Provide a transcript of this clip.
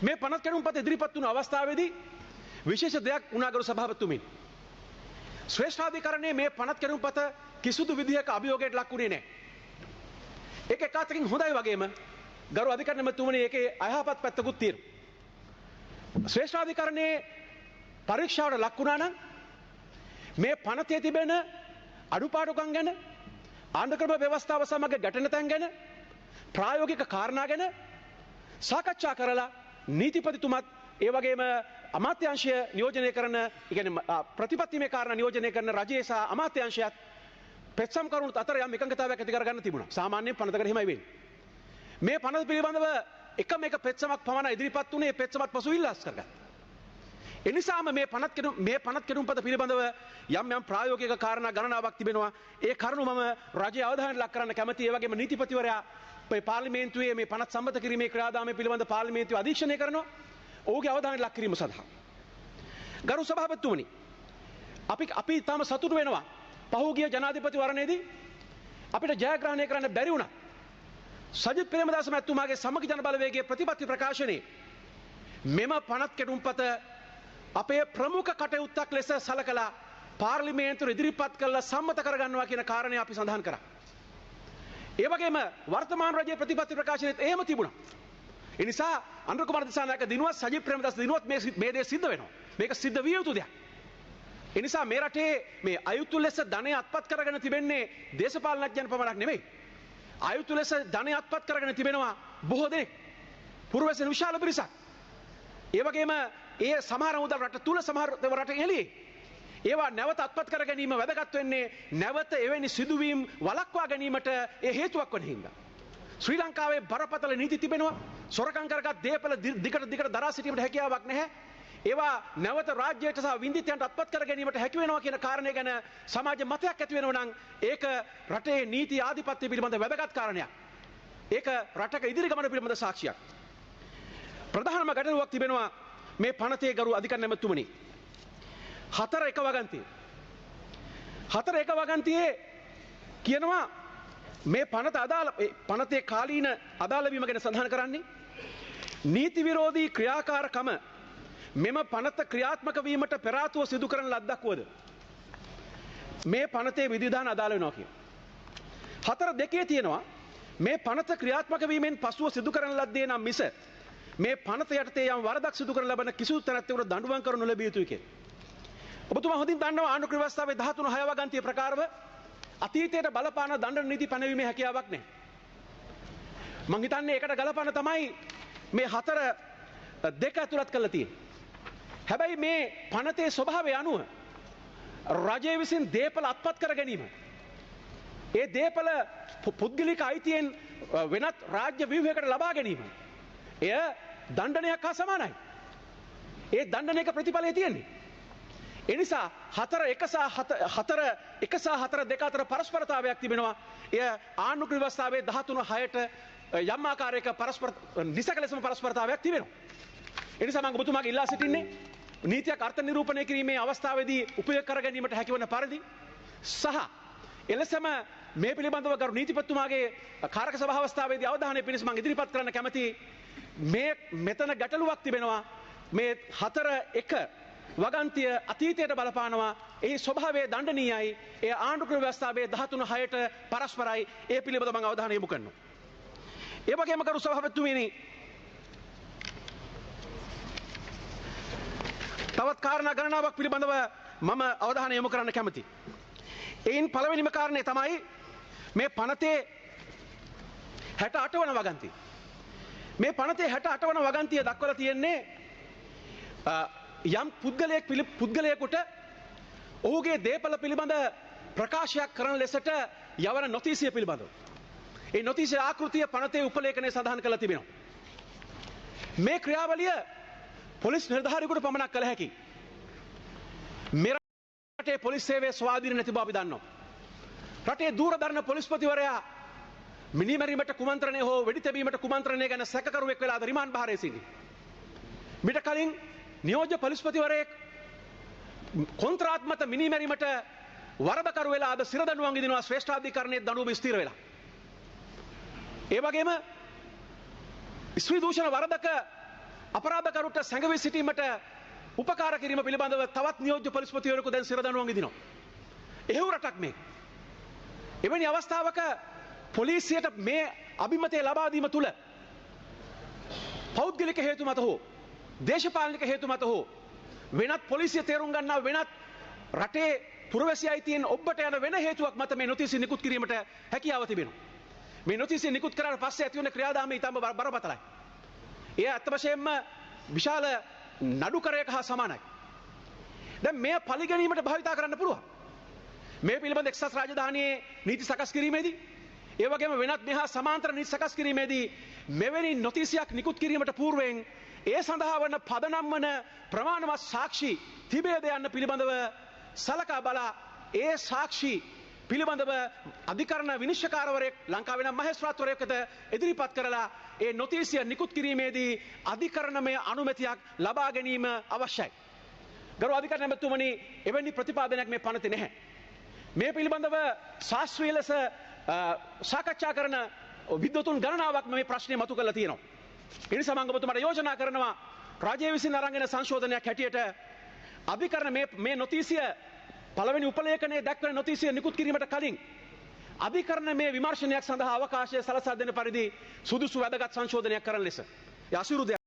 මේ පනත් කැඩුම්පත ඉදිරිපත් වුණු අවස්ථාවේදී විශේෂ දෙයක් වුණා ගරු සභාපතිතුමනි. ශ්‍රේෂ්ඨාධිකරණයේ මේ පනත් කැඩුම්පත කිසිදු විදිහක අභියෝගයට ලක් වුණේ නැහැ. ඒක එකාතකින් හොඳයි වගේම ගරු අධිකරණමතුමනි ඒකේ අයහපත් පැත්තකුත් තියෙනවා. ශ්‍රේෂ්ඨාධිකරණයේ පරීක්ෂාවට ලක් වුණා නම් මේ පනතේ තිබෙන අඩුපාඩුකම් ගැන ආණ්ඩුක්‍රම ව්‍යවස්ථාව සමග ගැටෙන තැන් ගැන ප්‍රායෝගික කාරණා ගැන සාකච්ඡා කරලා නීතිපතිතුමත් ඒ වගේම අමාත්‍යාංශය නියෝජනය කරන ප්‍රතිපත්තිමය කාරණා නියෝජනය කරන රජයේ සහ අමාත්‍යාංශයත් පෙත්සම් කරුණුත් අතර යම් එකඟතාවයක් ඇති කරගන්න තිබුණා. සාමාන්‍යයෙන් පනතකට එහෙමයි වෙන්නේ. මේ පනත පිළිබඳව එකම එක පෙත්සමක් පමණ ඉදිරිපත් වුණේ පෙත්සමත් පසු ඉල්ලාස් කරගත්තා. එනිසාම මේ පනත් කෙඩුම්පත පිළිබඳව යම් යම් ප්‍රායෝගික කාරණා ගණනාවක් තිබෙනවා. ඒ කරුණු මම රජයේ අවධානයට ලක් කරන්න කැමතියි. ඒ වගේම නීතිපතිවරයා පාර්ලිමේන්තුවේ මේ පනත් සම්මත කිරීමේ ක්‍රියාදාමය පිළිබඳ පාර්ලිමේන්තුව අධීක්ෂණය කරනවා. ඔහුගේ අවධානයට ලක් කිරීම සඳහා. ගරු සභාපතිතුමනි, අපි තාම සතුටු වෙනවා. පහුගිය ජනාධිපතිවරණයේදී අපිට ජයග්‍රහණය කරන්න බැරි වුණා. සජිත් ප්‍රේමදාස මැතිතුමාගේ සමගි ජන බලවේගයේ ප්‍රතිපත්ති ප්‍රකාශනයේ මෙම පනත් කෙඩුම්පත අපේ ප්‍රමුඛ කටයුත්තක් ලෙස සලකලා පාර්ලිමේන්තුව ඉදිරිපත් කළ සම්මත කරගන්නවා කියන කාරණය අපි සඳහන් කරා. ඒ වගේම වර්තමාන රජයේ ප්‍රතිපත්ති ප්‍රකාශනයේත් එහෙම තිබුණා. ඒ නිසා අනුර කුමාර දිසානායක දිනුවත් සජිත් ප්‍රේමදාස දිනුවත් මේ දේ සිද්ධ වෙනවා. මේක සිද්ධ විය යුතු දෙයක්. ඒ නිසා මේ රටේ මේ අයුතු ලෙස ධනය අත්පත් කරගෙන තිබෙන්නේ දේශපාලනඥයන් පමණක් නෙමෙයි. අයුතු ලෙස ධනය අත්පත් කරගෙන තිබෙනවා බොහෝ දෙනෙක්. පුරවැසියන් විශාල පිරිසක්. ඒ වගේම ඒ සමහර මුදල් රට තුල සමහර රට එළියේ. ඒවා නැවත අත්පත් කර ගැනීම වැදගත් වෙන්නේ නැවත එවැනි සිදුවීම් වළක්වා ගැනීමට ඒ හේතුවක් වන හින්දා. ශ්‍රී ලංකාවේ බරපතල නීති තිබෙනවා. සොරකම් කරගත් දේපල දිගට දරා සිටීමට හැකියාවක් නැහැ. ඒවා නැවත රාජ්‍යයට සහ වින්දිතයන්ට අත්පත් කර ගැනීමට හැකි වෙනවා කියන කාරණය ගැන සමාජ මතයක් ඇති වෙනවා නම් ඒක රටේ නීති ආධිපත්‍ය පිළිබඳ වැදගත් කාරණයක්. ඒක රටක ඉදිරි ගමන පිළිබඳ සාක්ෂියක්. ප්‍රධානම ගැටලුවක් තිබෙනවා මේ පනතේ ගරු අධිකරණ ඇමතුමනි. 4.1 වගන්තිය. 4.1 වගන්තියේ කියනවා මේ පනතේ කාලීන අදාළ වීම ගැන සඳහන් කරන්නේ නීති විරෝධී ක්‍රියාකාරකම මෙම පනත ක්‍රියාත්මක වීමට පෙර ආතුව සිදු කරන ලද්දක් වුවද මේ පනතේ විධිවිධාන අදාළ වෙනවා කියන. 4.2 තියෙනවා මේ පනත ක්‍රියාත්මක වීමෙන් පසුව සිදු කරන ලද්දේ නම් මිස මේ පනත යටතේ යම් වරදක් සිදු කරන ලබන කිසිදු තැනැත්තෙකුට දඬුවම් කරනු ලැබිය යුතුයි කියන. ඔබතුමා හොඳින් දන්නවා ආණ්ඩුක්‍රම ව්‍යවස්ථාවේ 13.6 වගන්තිය ප්‍රකාරව අතීතයට බලපාන දඬන නීති පැනවීමේ හැකියාවක් නැහැ. මං හිතන්නේ ඒකට ගලපන්න තමයි මේ 4.2 ඇතුළත් කරලා තියෙන්නේ. හැබැයි මේ පනතේ ස්වභාවය අනුව රජය විසින් දේපල අත්පත් කර ගැනීම ඒ දේපල පුද්ගලික අයිතියෙන් වෙනත් රාජ්‍ය ව්‍යුහයකට ලබා ගැනීම එය දණ්ඩනයක් හා සමානයි. ඒ දණ්ඩනයක ප්‍රතිඵලය තියෙන්නේ. ඒ නිසා 4.1 සහ 4.2 අතර පරස්පරතාවයක් තිබෙනවා. එය ආණ්ඩුක්‍රම ව්‍යවස්ථාවේ 13.6ට යම් ආකාරයක නිසක ලෙසම පරස්පරතාවයක් තිබෙනවා. ඒ නිසා මම ඔබතුමාගේ ඉල්ලා සිටින්නේ නීතියක් අර්ථ නිරූපණය කිරීමේ අවස්ථාවේදී උපයෝග කර ගැනීමට හැකිවන පරිදි සහ එලෙසම මේ පිළිබඳව ගරු නීතිපතිතුමාගේ කාරක සභාව අවස්ථාවේදී අවධානය පිණිස මම ඉදිරිපත් කරන්න කැමතියි. මෙතන ගැටලුවක් තිබෙනවා. මේ 4.1 වගන්තිය අතීතයට බලපානවා. එහි ස්වභාවය දණ්ඩනීයයි. ඒ ආණ්ඩුක්‍රම ව්‍යවස්ථාවේ 13.6ට පරස්පරයි. ඒ පිළිබඳව මම අවධානය යොමු කරනවා. ඒ වගේම ගරු සභාපතිතුමනි තවත් කාරණා ගණනාවක් පිළිබඳව මම අවධානය යොමු කරන්න කැමතියි. එයින් පළවෙනිම කාරණය තමයි මේ පනතේ 68 වන වගන්තිය. මේ පනතේ 68 වන වගන්තිය දක්වලා තියෙන්නේ යම් පුද්ගලයෙකුට ඔහුගේ දේපල පිළිබඳ ප්‍රකාශයක් කරන ලෙසට යවන නොතීසිය පිළිබඳව. ඒ නොතීසිය ආකෘතිය පනතේ උපලේඛනයේ සඳහන් කරලා තිබෙනවා. මේ ක්‍රියාවලිය පොලිස් නිලධාරියෙකුට පමණක් කළ හැකි. මේ රටේ පොලිස් සේවයේ ස්වාධීන නැති බව අපි දන්නවා. රටේ දූරදර්ශන පොලිස්පතිවරයා මිනිමැරීමට කුමන්ත්‍රණය හෝ වෙඩි තැබීමට කුමන්ත්‍රණය ගැන සැකකරුවෙක් වෙලාද රිමාන්ඩ් භාරයේ සිටි. මිට කලින් නියෝජ්‍ය පොලිස්පතිවරයෙක් කොන්ත්‍රාත්මක මිනිමැරීමට වරදකරු වෙලාද සිරදඬුවම් විඳිනවා ශ්‍රේෂ්ඨාධිකරණයේ දඬුවම ස්ථිර වෙලා. ඒ වගේම ස්ත්‍රී දූෂණ වරදක අපරාධකරුට සැඟවී සිටීමට උපකාර කිරීම පිළිබඳව තවත් නියෝජ්‍ය පොලිස්පතිවරයෙකු දැන් සිරදඬුවම් විඳිනවා. එහෙව් රටක් මේ. එවැනි අවස්ථාවක පොලිසියට මේ අභිමතය ලබා දීම තුළ පෞද්ගලික හේතු මත හෝ දේශපාලනික හේතු මත හෝ වෙනත් පොලිසිය තේරුම් ගන්නා වෙනත් රටේ පුරවැසි අයිතීන් ඔබට යන වෙන හේතුවක් මත මේ නොතිසි නිකුත් කිරීමට හැකියාව තිබෙනවා. මේ නොතිසි නිකුත් කරාට පස්සේ ඇති වන ක්‍රියාදාමය ඊටම බරපතලයි. එය අත්ත වශයෙන්ම විශාල නඩුකරයක හා සමානයි. දැන් මේ පරිගැනීමට භාවිතා කරන්න පුළුවන්. මේ පිළිබඳ එක්සත් රාජධානියේ නීති සකස් කිරීමේදී ඒ වගේම වෙනත් මෙහා සමාන්තර නීති සකස් කිරීමේදී මෙවැනි නොතිසියක් නිකුත් කිරීමට పూర్වයෙන් ඒ සඳහා වන පදනම් වන ප්‍රමාණවත් සාක්ෂි තිබේද යන්න පිළිබඳව සලකා බලා ඒ සාක්ෂි පිළිබඳව අධිකරණ විනිශ්චයකාරවරයෙක් ලංකාවේ නම් මහේස්ත්‍රාත්වරයෙකුට ඉදිරිපත් කරලා ඒ නොතිසිය නිකුත් කිරීමේදී අධිකරණමය අනුමැතියක් ලබා ගැනීම අවශ්‍යයි. ගරු අධිකරණ ඇමතුමනි, එවැනි ප්‍රතිපාදනයක් මේ පනතේ නැහැ. මේ පිළිබඳව ශාස්ත්‍රීය ලෙස සාකච්ඡා කරන විද්වතුන් ගණනාවක් මේ ප්‍රශ්නේ මතු කරලා තියෙනවා. ඒ නිසා මම ඔබතුමාට යෝජනා කරනවා රාජ්‍ය විසින් අරගෙන සංශෝධනයක් හැටියට අධිකරණ මේ නොතිසිය පළවෙනි උපලේඛනයේ දක්වන නොතිසිය නිකුත් කිරීමට කලින් අධිකරණ මේ විමර්ශනයක් සඳහා අවකාශය සලසා දෙන පරිදි සුදුසු වැදගත් සංශෝධනයක් කරන ලෙස. ඒ අසුරු